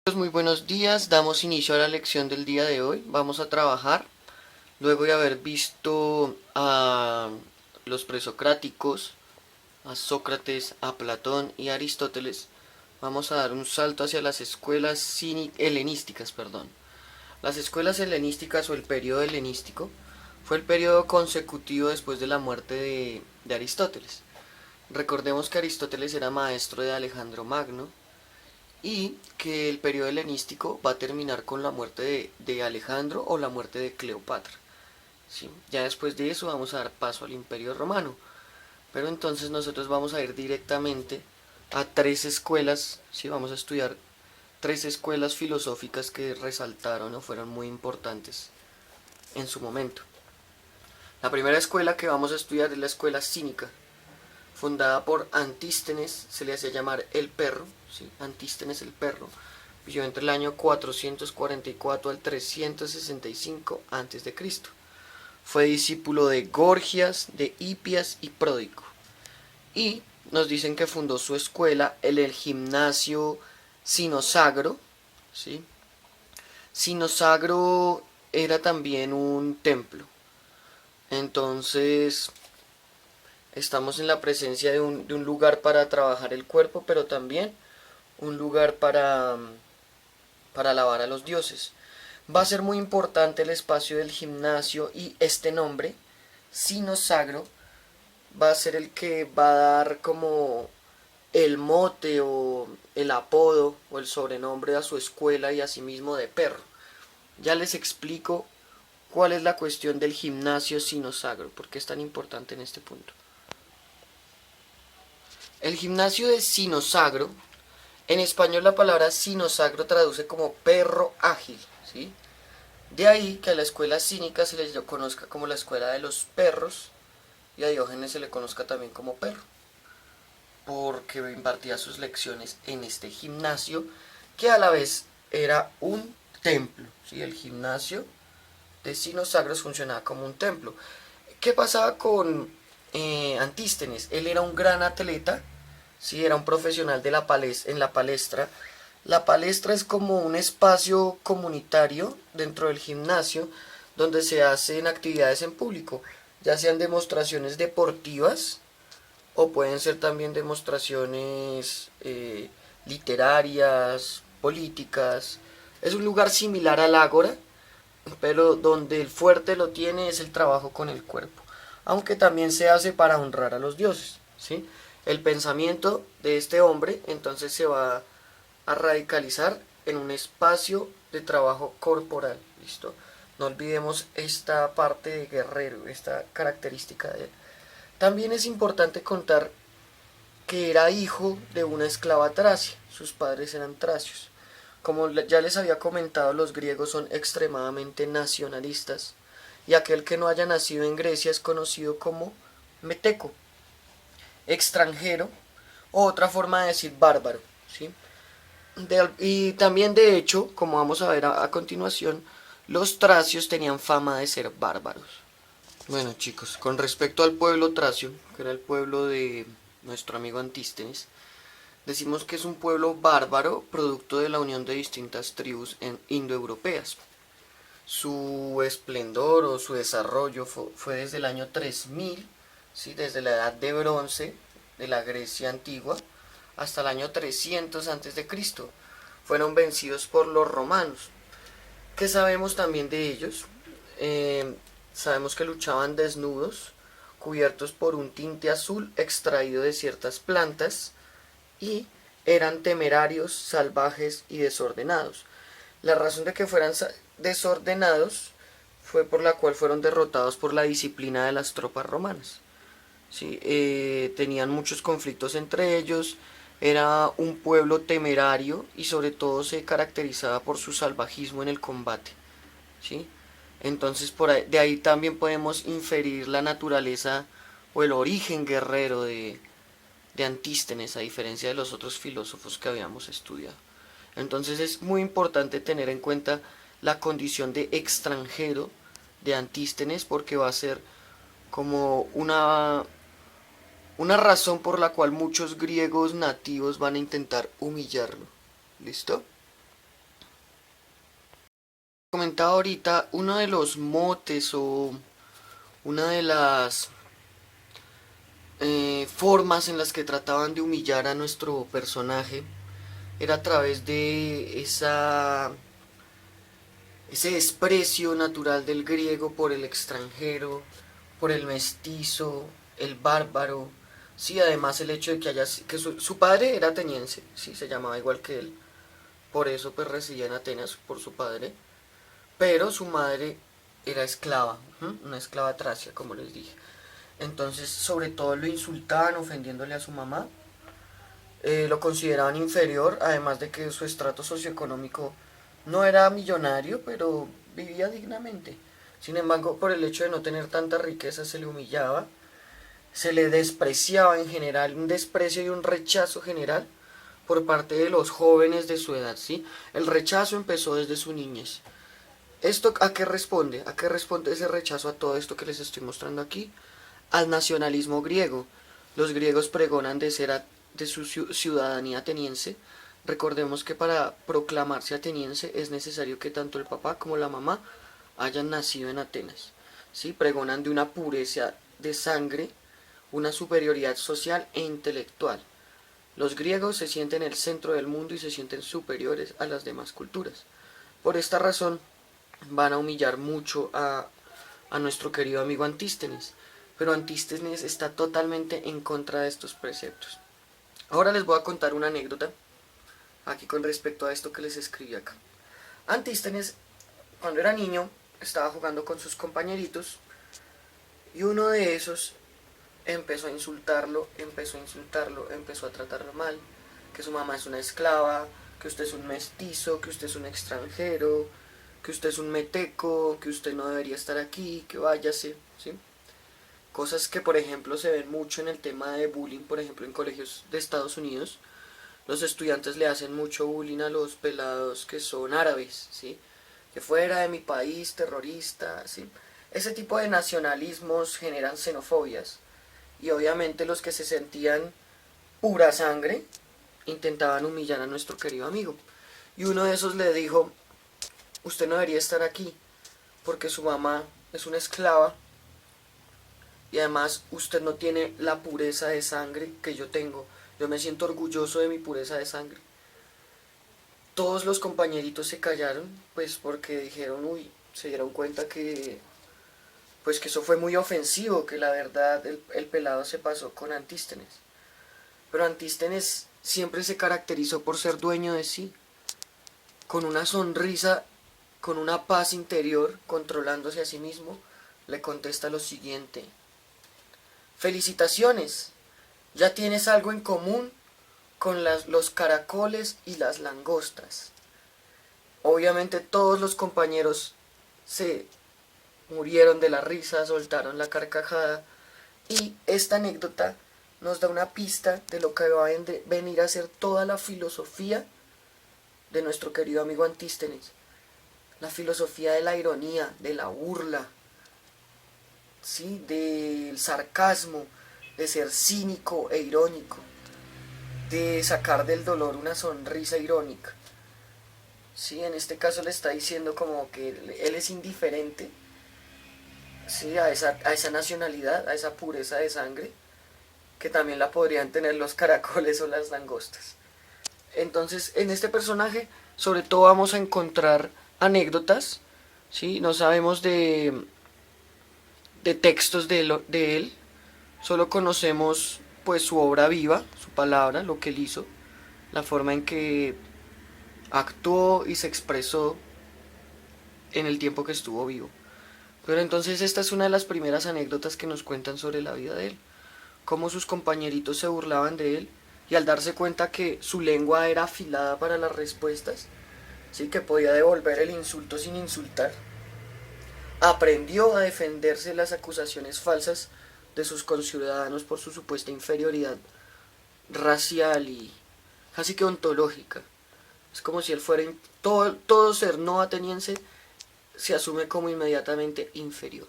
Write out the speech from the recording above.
Muy buenos días, damos inicio a la lección del día de hoy. Vamos a trabajar, luego de haber visto a los presocráticos, a Sócrates, a Platón y a Aristóteles, vamos a dar un salto hacia las escuelas helenísticas, perdón. Las escuelas helenísticas o el periodo helenístico fue el periodo consecutivo después de la muerte de Aristóteles. Recordemos que Aristóteles era maestro de Alejandro Magno y que el periodo helenístico va a terminar con la muerte de Alejandro o la muerte de Cleopatra. ¿Sí? Ya después de eso vamos a dar paso al Imperio Romano. Pero entonces nosotros vamos a ir directamente a tres escuelas, ¿sí? Vamos a estudiar tres escuelas filosóficas que resaltaron o fueron muy importantes en su momento. La primera escuela que vamos a estudiar es la escuela cínica, fundada por Antístenes, se le hacía llamar el perro, ¿sí? Antístenes el perro, vivió entre el año 444 al 365 a.C. Fue discípulo de Gorgias, de Hipias y Pródico. Y nos dicen que fundó su escuela en el gimnasio Sinosagro, ¿sí? Sinosagro era también un templo. Entonces, estamos en la presencia de un lugar para trabajar el cuerpo, pero también un lugar para alabar a los dioses. Va a ser muy importante el espacio del gimnasio y este nombre, Sinosagro, va a ser el que va a dar como el mote o el apodo o el sobrenombre a su escuela y a sí mismo de perro. Ya les explico cuál es la cuestión del gimnasio Sinosagro, por qué es tan importante en este punto. El gimnasio de Sinosagro, en español la palabra Sinosagro traduce como perro ágil, ¿sí? De ahí que a la escuela cínica se le conozca como la escuela de los perros y a Diógenes se le conozca también como perro, porque impartía sus lecciones en este gimnasio que a la vez era un templo, ¿sí? El gimnasio de Sinosagros funcionaba como un templo. ¿Qué pasaba con Antístenes? Él era un gran atleta, ¿sí? Era un profesional de en la palestra. La palestra es como un espacio comunitario dentro del gimnasio donde se hacen actividades en público, ya sean demostraciones deportivas o pueden ser también demostraciones literarias, políticas. Es un lugar similar al ágora, pero donde el fuerte lo tiene es el trabajo con el cuerpo, aunque también se hace para honrar a los dioses, ¿sí? El pensamiento de este hombre entonces se va a radicalizar en un espacio de trabajo corporal, ¿listo? No olvidemos esta parte de guerrero, esta característica de él. También es importante contar que era hijo de una esclava tracia, sus padres eran tracios. Como ya les había comentado, los griegos son extremadamente nacionalistas y aquel que no haya nacido en Grecia es conocido como meteco, extranjero o otra forma de decir bárbaro, ¿sí? Y también de hecho, como vamos a ver a continuación, los tracios tenían fama de ser bárbaros. Bueno chicos, con respecto al pueblo tracio, que era el pueblo de nuestro amigo Antístenes, decimos que es un pueblo bárbaro producto de la unión de distintas tribus indoeuropeas. Su esplendor o su desarrollo fue desde el año 3000, ¿sí? Desde la edad de bronce de la Grecia antigua hasta el año 300 a.C. Fueron vencidos por los romanos. ¿Qué sabemos también de ellos? Sabemos que luchaban desnudos, cubiertos por un tinte azul extraído de ciertas plantas y eran temerarios, salvajes y desordenados. La razón de que fueran desordenados fue por la cual fueron derrotados por la disciplina de las tropas romanas. ¿Sí? Tenían muchos conflictos entre ellos, era un pueblo temerario y sobre todo se caracterizaba por su salvajismo en el combate. ¿Sí? Entonces de ahí también podemos inferir la naturaleza o el origen guerrero de Antístenes, a diferencia de los otros filósofos que habíamos estudiado. Entonces es muy importante tener en cuenta la condición de extranjero de Antístenes porque va a ser como una razón por la cual muchos griegos nativos van a intentar humillarlo. ¿Listo? comentaba ahorita, uno de los motes o una de las formas en las que trataban de humillar a nuestro personaje era a través de ese desprecio natural del griego por el extranjero, por el mestizo, el bárbaro. Sí, además el hecho de que su padre era ateniense, sí, se llamaba igual que él, por eso pues residía en Atenas por su padre, pero su madre era esclava, una esclava tracia, como les dije. Entonces, sobre todo lo insultaban ofendiéndole a su mamá, lo consideraban inferior, además de que su estrato socioeconómico no era millonario, pero vivía dignamente. Sin embargo, por el hecho de no tener tanta riqueza, se le humillaba, se le despreciaba en general, un desprecio y un rechazo general por parte de los jóvenes de su edad, ¿sí? El rechazo empezó desde su niñez. ¿Esto a qué responde? ¿A qué responde ese rechazo a todo esto que les estoy mostrando aquí? Al nacionalismo griego. Los griegos pregonan de su ciudadanía ateniense. Recordemos que para proclamarse ateniense es necesario que tanto el papá como la mamá hayan nacido en Atenas. ¿Sí? Pregonan de una pureza de sangre, una superioridad social e intelectual. Los griegos se sienten el centro del mundo y se sienten superiores a las demás culturas. Por esta razón van a humillar mucho a nuestro querido amigo Antístenes, pero Antístenes está totalmente en contra de estos preceptos. Ahora les voy a contar una anécdota aquí con respecto a esto que les escribí acá. Antístenes, cuando era niño, estaba jugando con sus compañeritos y uno de esos empezó a insultarlo, empezó a tratarlo mal, que su mamá es una esclava, que usted es un mestizo, que usted es un extranjero, que usted es un meteco, que usted no debería estar aquí, que váyase, ¿sí? Cosas que, por ejemplo, se ven mucho en el tema de bullying, por ejemplo, en colegios de Estados Unidos. Los estudiantes le hacen mucho bullying a los pelados que son árabes, ¿sí? Que fuera de mi país, terrorista, ¿sí? Ese tipo de nacionalismos generan xenofobias. Y obviamente los que se sentían pura sangre intentaban humillar a nuestro querido amigo. Y uno de esos le dijo, usted no debería estar aquí, porque su mamá es una esclava y además usted no tiene la pureza de sangre que yo tengo. Yo me siento orgulloso de mi pureza de sangre. Todos los compañeritos se callaron, pues porque dijeron, uy, se dieron cuenta que, pues que eso fue muy ofensivo, que la verdad el pelado se pasó con Antístenes. Pero Antístenes siempre se caracterizó por ser dueño de sí, con una sonrisa, con una paz interior, controlándose a sí mismo, le contesta lo siguiente: felicitaciones, ya tienes algo en común con los caracoles y las langostas. Obviamente todos los compañeros se murieron de la risa, soltaron la carcajada, y esta anécdota nos da una pista de lo que va a venir a ser toda la filosofía de nuestro querido amigo Antístenes. La filosofía de la ironía, de la burla, ¿sí? Del sarcasmo, de ser cínico e irónico, de sacar del dolor una sonrisa irónica. ¿Sí? En este caso le está diciendo como que él es indiferente, ¿sí? a esa nacionalidad, a esa pureza de sangre, que también la podrían tener los caracoles o las langostas. Entonces, en este personaje, sobre todo vamos a encontrar anécdotas, ¿sí? No sabemos de textos de él, solo conocemos pues su obra viva, su palabra, lo que él hizo, la forma en que actuó y se expresó en el tiempo que estuvo vivo. Pero entonces esta es una de las primeras anécdotas que nos cuentan sobre la vida de él, cómo sus compañeritos se burlaban de él y al darse cuenta que su lengua era afilada para las respuestas, sí, que podía devolver el insulto sin insultar, aprendió a defenderse de las acusaciones falsas de sus conciudadanos por su supuesta inferioridad racial y casi que ontológica. Es como si él fuera todo ser no ateniense se asume como inmediatamente inferior.